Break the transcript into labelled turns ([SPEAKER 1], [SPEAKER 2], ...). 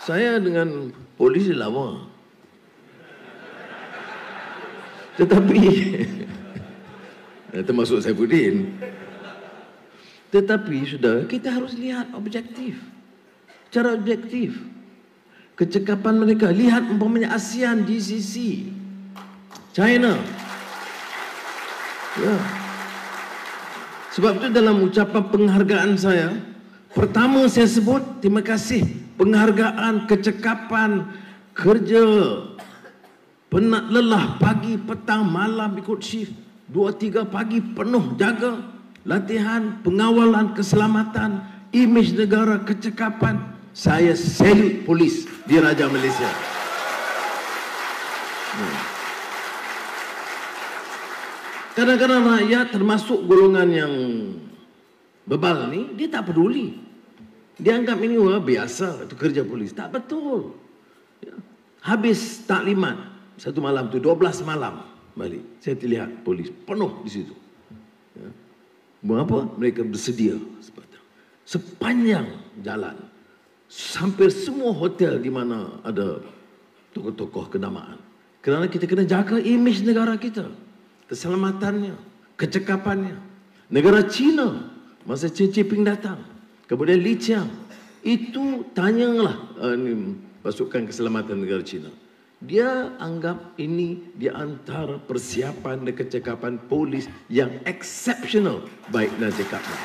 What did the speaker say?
[SPEAKER 1] Saya dengan polis lama. Tetapi termasuk Saifuddin. Tetapi sudah, kita harus lihat objektif. Cara objektif. Kecekapan mereka. Lihat umpamanya ASEAN, GCC, China. Ya. Sebab itu dalam ucapan penghargaan saya, pertama saya sebut terima kasih, penghargaan, kecekapan, kerja, penat lelah, pagi, petang, malam ikut shift, 2-3 pagi penuh jaga, latihan, pengawalan, keselamatan, imej negara, kecekapan. Saya salute polis di Raja Malaysia. Kadang-kadang rakyat termasuk golongan yang bebal ni, dia tak peduli. Dia anggap ini biasa, itu kerja polis. Tak betul. Habis taklimat, satu malam tu 12 malam balik. Saya terlihat polis penuh di situ. Mengapa? Mereka bersedia sepanjang jalan. Hampir semua hotel di mana ada tokoh-tokoh kenamaan. Kerana kita kena jaga imej negara kita. Keselamatannya, kecekapannya. Negara China, masa Xi Jinping datang, kemudian Li Qiang, itu tanyalah pasukan keselamatan negara China. Dia anggap ini di antara persiapan dan kecekapan polis yang exceptional, baik dan cekapnya.